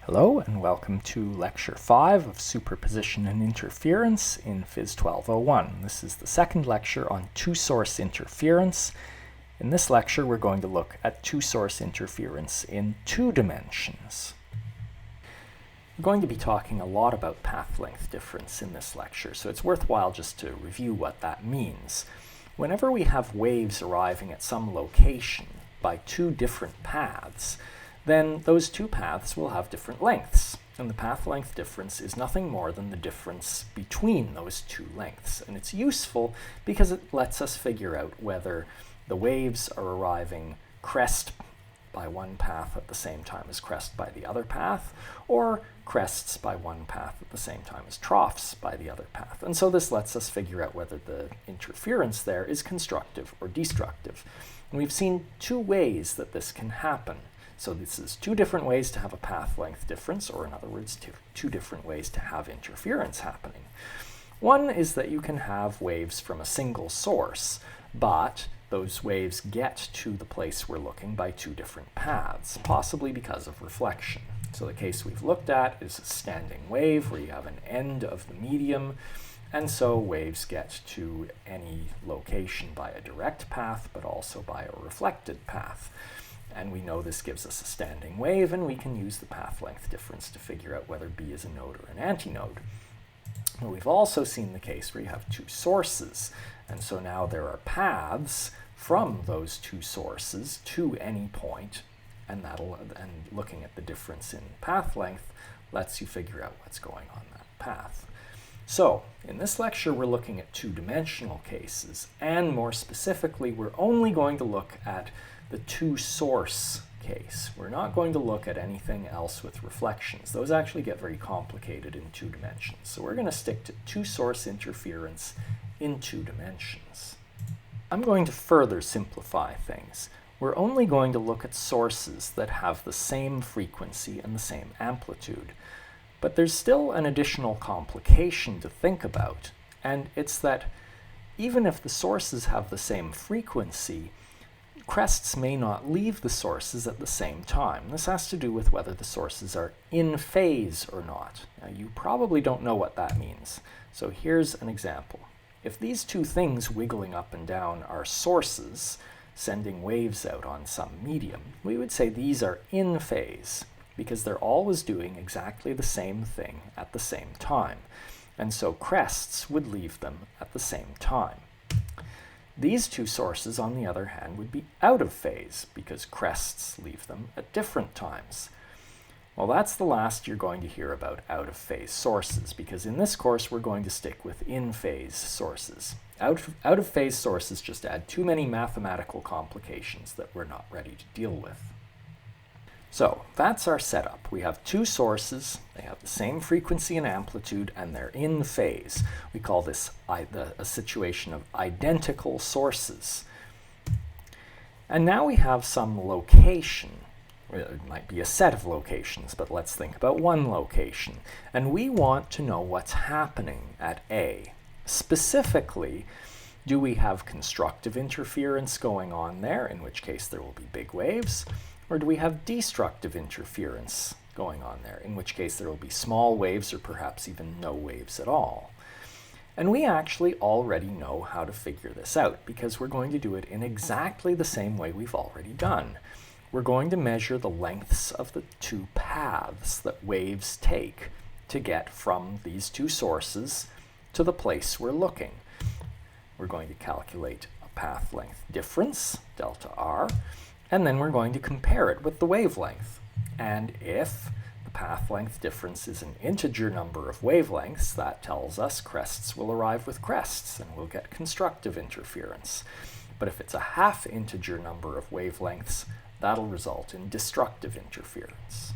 Hello and welcome to Lecture 5 of Superposition and Interference in Phys 1201. This is the second lecture on two-source interference. In this lecture we're going to look at two-source interference in two dimensions. We're going to be talking a lot about path length difference in this lecture, so it's worthwhile just to review what that means. Whenever we have waves arriving at some location by two different paths, then those two paths will have different lengths. And the path length difference is nothing more than the difference between those two lengths. And it's useful because it lets us figure out whether the waves are arriving crest by one path at the same time as crest by the other path, or crests by one path at the same time as troughs by the other path. And so this lets us figure out whether the interference there is constructive or destructive. And we've seen two ways that this can happen. So this is two different ways to have a path length difference, or in other words, two different ways to have interference happening. One is that you can have waves from a single source, but those waves get to the place we're looking by two different paths, possibly because of reflection. So the case we've looked at is a standing wave where you have an end of the medium, and so waves get to any location by a direct path, but also by a reflected path. And we know this gives us a standing wave, and we can use the path length difference to figure out whether B is a node or an antinode. But we've also seen the case where you have two sources, and so now there are paths from those two sources to any point, and looking at the difference in path length lets you figure out what's going on that path. So in this lecture we're looking at two-dimensional cases, and more specifically we're only going to look at the two-source case. We're not going to look at anything else with reflections. Those actually get very complicated in two dimensions. So we're going to stick to two-source interference in two dimensions. I'm going to further simplify things. We're only going to look at sources that have the same frequency and the same amplitude. But there's still an additional complication to think about, and it's that even if the sources have the same frequency, crests may not leave the sources at the same time. This has to do with whether the sources are in phase or not. Now, you probably don't know what that means. So here's an example. If these two things wiggling up and down are sources, sending waves out on some medium, we would say these are in phase, because they're always doing exactly the same thing at the same time. And so crests would leave them at the same time. These two sources, on the other hand, would be out of phase because crests leave them at different times. Well, that's the last you're going to hear about out-of-phase sources, because in this course we're going to stick with in-phase sources. Out-of-phase sources just add too many mathematical complications that we're not ready to deal with. So that's our setup. We have two sources, they have the same frequency and amplitude, and they're in phase. We call this a situation of identical sources. And now we have some location. It might be a set of locations, but let's think about one location. And we want to know what's happening at A. Specifically, do we have constructive interference going on there, in which case there will be big waves? Or do we have destructive interference going on there, in which case there will be small waves or perhaps even no waves at all? And we actually already know how to figure this out, because we're going to do it in exactly the same way we've already done. We're going to measure the lengths of the two paths that waves take to get from these two sources to the place we're looking. We're going to calculate a path length difference, delta r, and then we're going to compare it with the wavelength. And if the path length difference is an integer number of wavelengths, that tells us crests will arrive with crests and we'll get constructive interference. But if it's a half integer number of wavelengths, that'll result in destructive interference.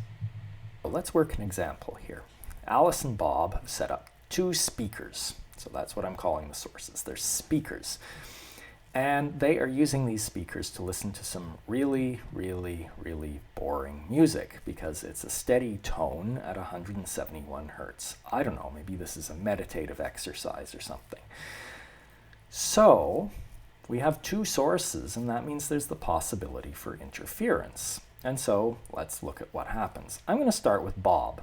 So let's work an example here. Alice and Bob have set up two speakers. So that's what I'm calling the sources. They're speakers. And they are using these speakers to listen to some really, really, really boring music, because it's a steady tone at 171 hertz. I don't know, maybe this is a meditative exercise or something. So we have two sources, and that means there's the possibility for interference. And so let's look at what happens. I'm going to start with Bob.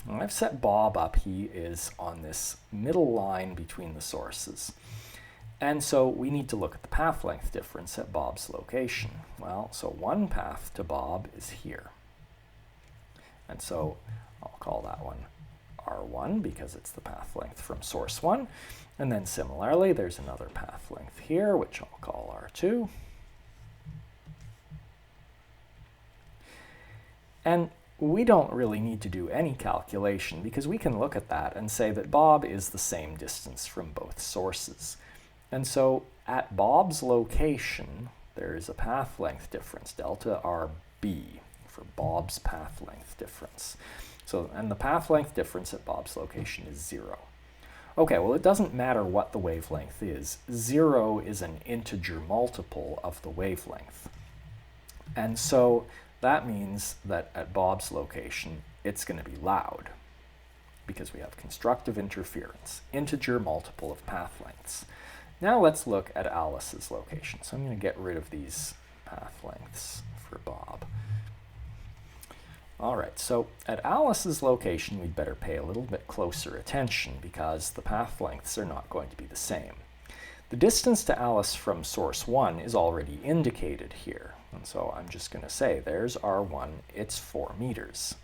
When I've set Bob up, he is on this middle line between the sources. And so we need to look at the path length difference at Bob's location. Well, so one path to Bob is here. And so I'll call that one R1 because it's the path length from source 1. And then similarly, there's another path length here, which I'll call R2. And we don't really need to do any calculation because we can look at that and say that Bob is the same distance from both sources. And so at Bob's location, there is a path length difference, delta RB, for Bob's path length difference. So, and the path length difference at Bob's location is 0. Okay, well, it doesn't matter what the wavelength is. 0 is an integer multiple of the wavelength. And so that means that at Bob's location, it's going to be loud because we have constructive interference, integer multiple of path lengths. Now let's look at Alice's location. So I'm going to get rid of these path lengths for Bob. All right, so at Alice's location, we'd better pay a little bit closer attention because the path lengths are not going to be the same. The distance to Alice from source 1 is already indicated here. And so I'm just going to say there's R1, it's 4 meters.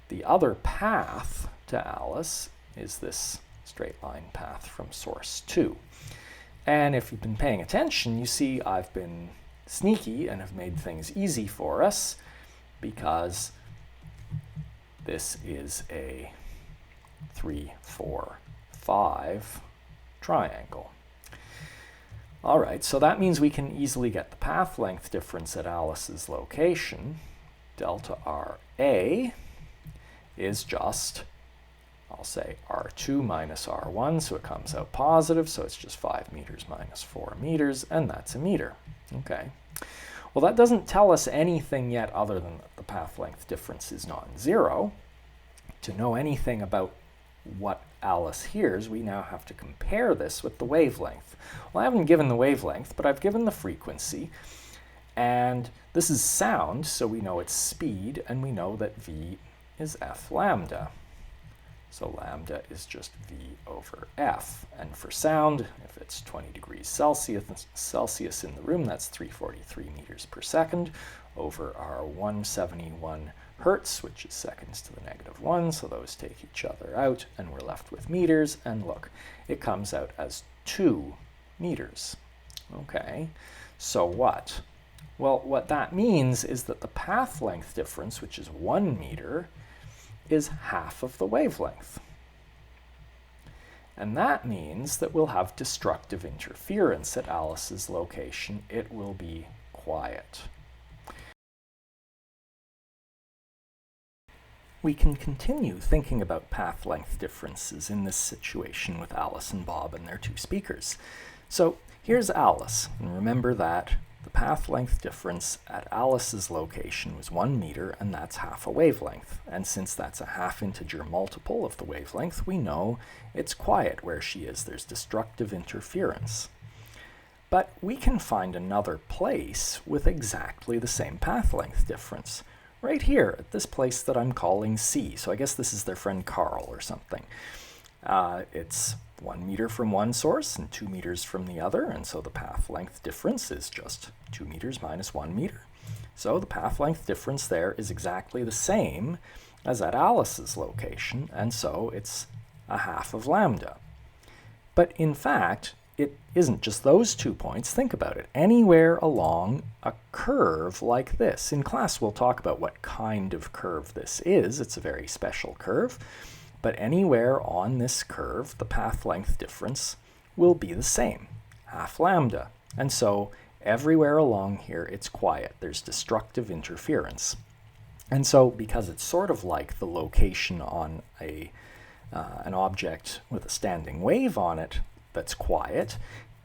The other path to Alice is this straight line path from source 2. And if you've been paying attention, you see I've been sneaky and have made things easy for us because this is a 3, 4, 5 triangle. All right, so that means we can easily get the path length difference at Alice's location. Delta RA is just, I'll say R2 minus R1, so it comes out positive, so it's just 5 meters minus 4 meters, and that's a meter. Okay. Well, that doesn't tell us anything yet other than that the path length difference is non-zero. To know anything about what Alice hears, we now have to compare this with the wavelength. Well, I haven't given the wavelength, but I've given the frequency. And this is sound, so we know it's speed, and we know that V is F lambda. So lambda is just V over F. And for sound, if it's 20 degrees Celsius in the room, that's 343 meters per second over our 171 hertz, which is seconds to the -1. So those take each other out, and we're left with meters. And look, it comes out as 2 meters. Okay, so what? Well, what that means is that the path length difference, which is 1 meter, is half of the wavelength. And that means that we'll have destructive interference at Alice's location. It will be quiet. We can continue thinking about path length differences in this situation with Alice and Bob and their 2 speakers. So here's Alice, and remember that the path length difference at Alice's location was 1 meter, and that's half a wavelength. And since that's a half integer multiple of the wavelength, we know it's quiet where she is. There's destructive interference. But we can find another place with exactly the same path length difference. Right here, at this place that I'm calling C. So I guess this is their friend Carl or something. It's 1 meter from one source and 2 meters from the other, and so the path length difference is just 2 meters minus 1 meter. So the path length difference there is exactly the same as at Alice's location, and so it's a half of lambda. But in fact, it isn't just those 2 points. Think about it. Anywhere along a curve like this. In class, we'll talk about what kind of curve this is. It's a very special curve. But anywhere on this curve, the path length difference will be the same, half lambda. And so everywhere along here, it's quiet. There's destructive interference. And so because it's sort of like the location on an object with a standing wave on it that's quiet,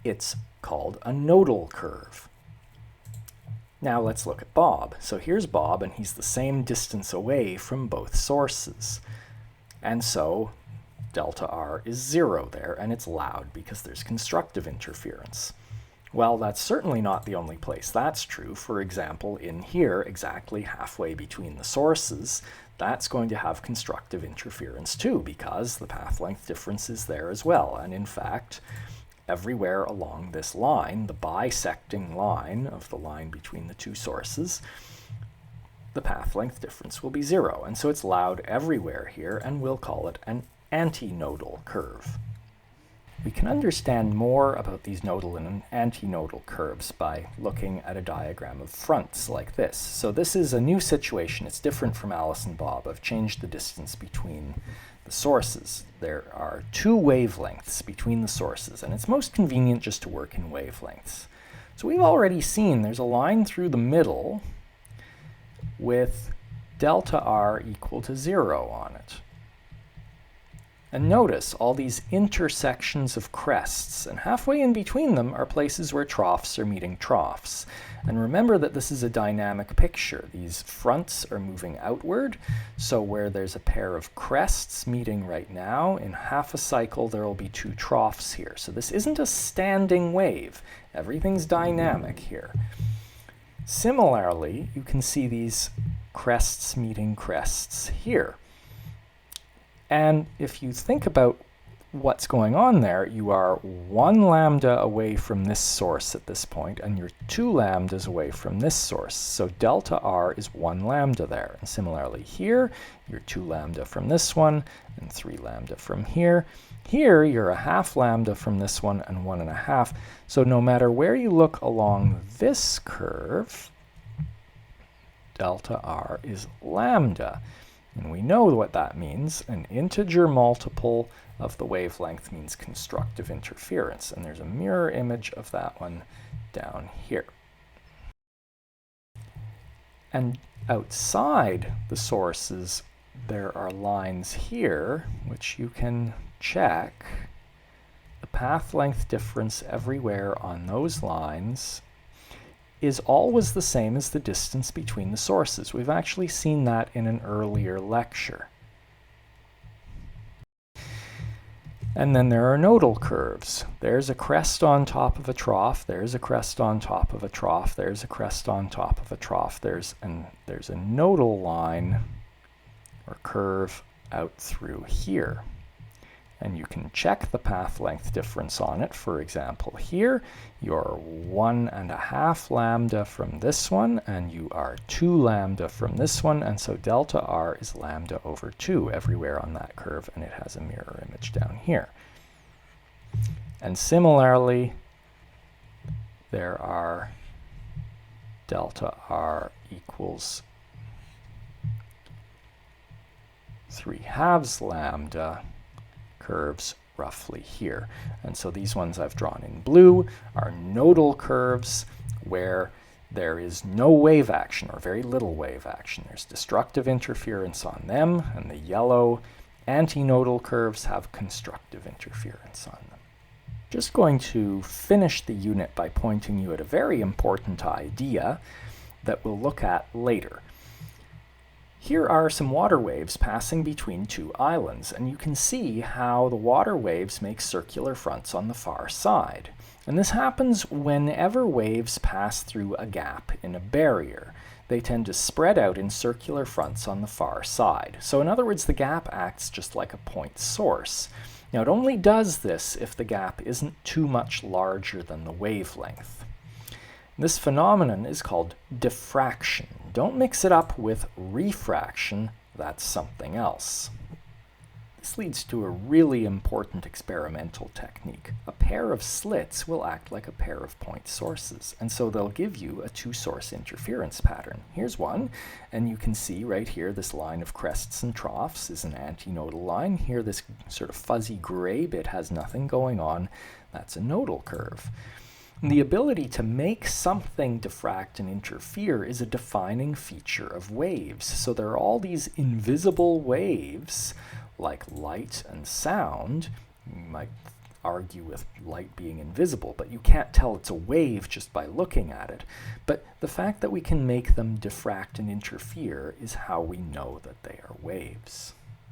it's called a nodal curve. Now let's look at Bob. So here's Bob, and he's the same distance away from both sources. And so delta R is 0 there, and it's loud because there's constructive interference. Well, that's certainly not the only place that's true. For example, in here, exactly halfway between the sources, that's going to have constructive interference too, because the path length difference is there as well. And in fact, everywhere along this line, the bisecting line of the line between the two sources, the path length difference will be 0. And so it's loud everywhere here, and we'll call it an anti-nodal curve. We can understand more about these nodal and anti-nodal curves by looking at a diagram of fronts like this. So this is a new situation. It's different from Alice and Bob. I've changed the distance between the sources. There are two wavelengths between the sources, and it's most convenient just to work in wavelengths. So we've already seen there's a line through the middle with delta r equal to 0 on it. And notice all these intersections of crests, and halfway in between them are places where troughs are meeting troughs. And remember that this is a dynamic picture. These fronts are moving outward, so where there's a pair of crests meeting right now, in half a cycle there will be two troughs here. So this isn't a standing wave. Everything's dynamic here. Similarly, you can see these crests meeting crests here. And if you think about what's going on there, you are 1 lambda away from this source at this point, and you're 2 lambdas away from this source. So delta r is 1 lambda there. And similarly here, you're 2 lambda from this one, and 3 lambda from here. Here, you're a half lambda from this one, and 1.5. So no matter where you look along this curve, delta r is lambda. And we know what that means. An integer multiple of the wavelength means constructive interference. And there's a mirror image of that one down here. And outside the sources, there are lines here, which you can check. The path length difference everywhere on those lines is always the same as the distance between the sources. We've actually seen that in an earlier lecture. And then there are nodal curves. There's a crest on top of a trough, there's a crest on top of a trough, there's a crest on top of a trough, there's a nodal line or curve out through here. And you can check the path length difference on it. For example, here, you're 1.5 lambda from this one, and you are 2 lambda from this one, and so delta r is lambda over 2 everywhere on that curve, and it has a mirror image down here. And similarly, there are delta r equals 3/2 lambda curves roughly here. And so these ones I've drawn in blue are nodal curves where there is no wave action or very little wave action. There's destructive interference on them, and the yellow anti-nodal curves have constructive interference on them. Just going to finish the unit by pointing you at a very important idea that we'll look at later. Here are some water waves passing between two islands, and you can see how the water waves make circular fronts on the far side. And this happens whenever waves pass through a gap in a barrier. They tend to spread out in circular fronts on the far side. So in other words, the gap acts just like a point source. Now it only does this if the gap isn't too much larger than the wavelength. This phenomenon is called diffraction. Don't mix it up with refraction, that's something else. This leads to a really important experimental technique. A pair of slits will act like a pair of point sources, and so they'll give you a two-source interference pattern. Here's one, and you can see right here this line of crests and troughs is an antinodal line. Here this sort of fuzzy gray bit has nothing going on. That's a nodal curve. And the ability to make something diffract and interfere is a defining feature of waves. So there are all these invisible waves, like light and sound. You might argue with light being invisible, but you can't tell it's a wave just by looking at it. But the fact that we can make them diffract and interfere is how we know that they are waves.